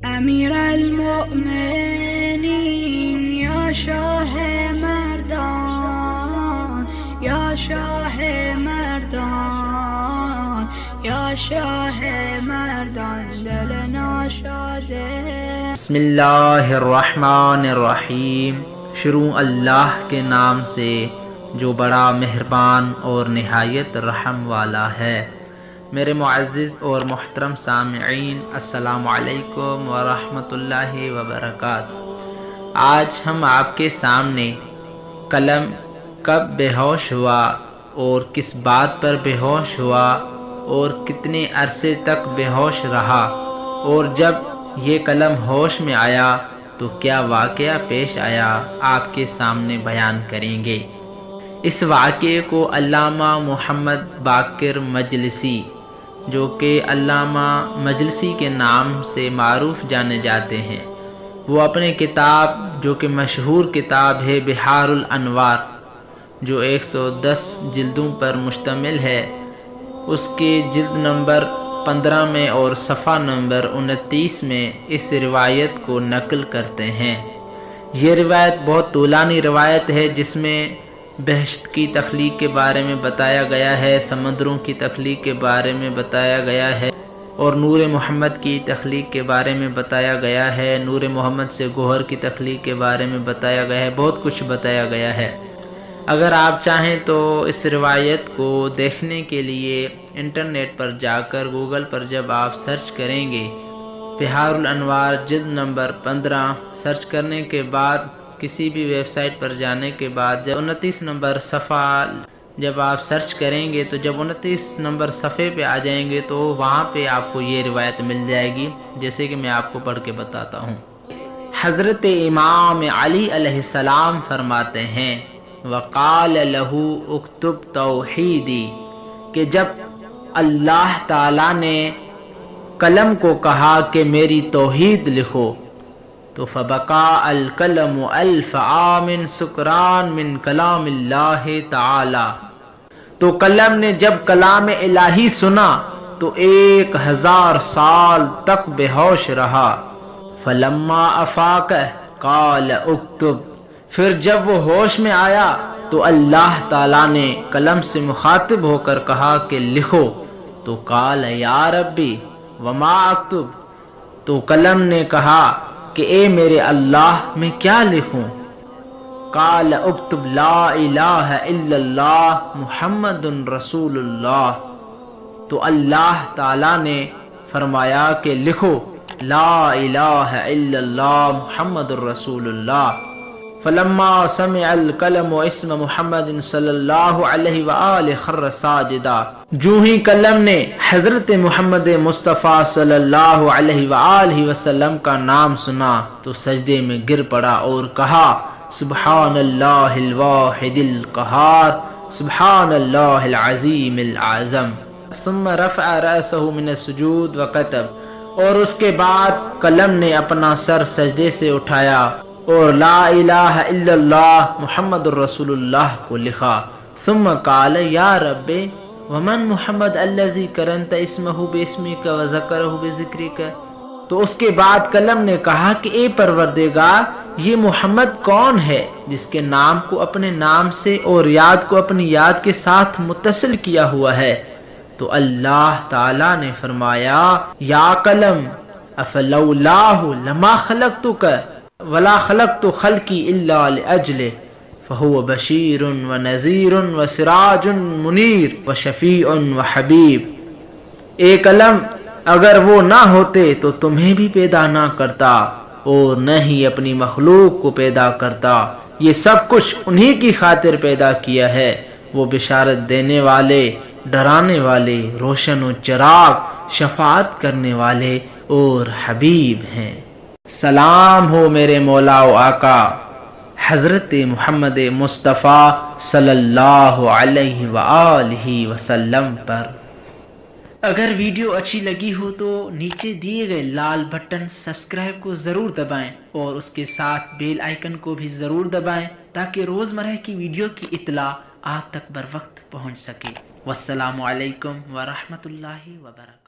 امیر المؤمنین یا شاہ مردان یا شاہ مردان یا شاہ مردان دل ناشاد بسم اللہ الرحمن الرحیم۔ شروع اللہ کے نام سے جو بڑا مہربان اور نہایت رحم والا ہے۔ میرے معزز اور محترم سامعین، السلام علیکم ورحمۃ اللہ وبرکاتہ۔ آج ہم آپ کے سامنے قلم کب بے ہوش ہوا اور کس بات پر بے ہوش ہوا اور کتنے عرصے تک بے ہوش رہا، اور جب یہ قلم ہوش میں آیا تو کیا واقعہ پیش آیا، آپ کے سامنے بیان کریں گے۔ اس واقعے کو علامہ محمد باقر مجلسی، جو کہ علامہ مجلسی کے نام سے معروف جانے جاتے ہیں، وہ اپنے کتاب جو کہ مشہور کتاب ہے بحار الانوار، جو 110 جلدوں پر مشتمل ہے، اس کے جلد نمبر 15 میں اور صفحہ نمبر 29 میں اس روایت کو نقل کرتے ہیں۔ یہ روایت بہت طولانی روایت ہے، جس میں بہشت کی تخلیق کے بارے میں بتایا گیا ہے، سمندروں کی تخلیق کے بارے میں بتایا گیا ہے، اور نور محمد کی تخلیق کے بارے میں بتایا گیا ہے، نور محمد سے گوہر کی تخلیق کے بارے میں بتایا گیا ہے، بہت کچھ بتایا گیا ہے۔ اگر آپ چاہیں تو اس روایت کو دیکھنے کے لیے انٹرنیٹ پر جا کر گوگل پر جب آپ سرچ کریں گے بحار الانوار جلد نمبر 15، سرچ کرنے کے بعد کسی بھی ویب سائٹ پر جانے کے بعد جب 29 نمبر صفحہ جب آپ سرچ کریں گے تو جب 29 نمبر صفحے پہ آ جائیں گے تو وہاں پہ آپ کو یہ روایت مل جائے گی، جیسے کہ میں آپ کو پڑھ کے بتاتا ہوں۔ حضرت امام علی علیہ السلام فرماتے ہیں، وقال لہ اکتب توحیدی، کہ جب اللہ تعالیٰ نے قلم کو کہا کہ میری توحید لکھو، تو فبقا القلم الف عام سکران من کلام اللہ تعالی، تو قلم نے جب کلام الہی سنا تو 1000 سال تک بے ہوش رہا۔ فلما افاق قال اکتب، پھر جب وہ ہوش میں آیا تو اللہ تعالیٰ نے قلم سے مخاطب ہو کر کہا کہ لکھو، تو قال یا ربی وما اکتب، تو قلم نے کہا کہ اے میرے اللہ میں کیا لکھوں؟ قال اکتب لا الہ الا اللہ محمد رسول اللہ، تو اللہ تعالیٰ نے فرمایا کہ لکھو لا الہ الا اللہ محمد رسول اللہ۔ فلما سمع القلم اسم محمد صلی اللہ علیہ وآلہ خر ساجدا، جو ہی قلم نے حضرت محمد مصطفیٰ صلی اللہ علیہ وآلہ وسلم کا نام سنا تو سجدے میں گر پڑا اور کہا سبحان اللہ الواحد القہار، سبحان اللہ العظیم العظم، ثم رفع رأسه من السجود وكتب، اور اس کے بعد قلم نے اپنا سر سجدے سے اٹھایا اور لا الہ الا اللہ محمد الرسول اللہ کو لکھا۔ ثم قال یا رب ومن محمد الذی قرنت اسمہ باسمک وذکرہ بذکرک، تو اس کے بعد قلم نے کہا کہ اے پروردگار، یہ محمد کون ہے جس کے نام کو اپنے نام سے اور یاد کو اپنی یاد کے ساتھ متصل کیا ہوا ہے؟ تو اللہ تعالیٰ نے فرمایا یا قلم افلولاہ لما خلقتک ولا خلقت خلقی الا لاجلہ فہو بشیر ونذیر وسراج منیر وشفیع وحبیب۔ اے قلم، اگر وہ نہ ہوتے تو تمہیں بھی پیدا نہ کرتا اور نہ ہی اپنی مخلوق کو پیدا کرتا، یہ سب کچھ انہی کی خاطر پیدا کیا ہے، وہ بشارت دینے والے، ڈرانے والے، روشن و چراغ، شفاعت کرنے والے اور حبیب ہیں۔ سلام ہو میرے مولا و آقا حضرت محمد مصطفیٰ صلی اللہ علیہ وآلہ وسلم پر۔ اگر ویڈیو اچھی لگی ہو تو نیچے دیے گئے لال بٹن سبسکرائب کو ضرور دبائیں اور اس کے ساتھ بیل آئیکن کو بھی ضرور دبائیں تاکہ روزمرہ کی ویڈیو کی اطلاع آپ تک بر وقت پہنچ سکے۔ والسلام علیکم ورحمۃ اللہ وبرکاتہ۔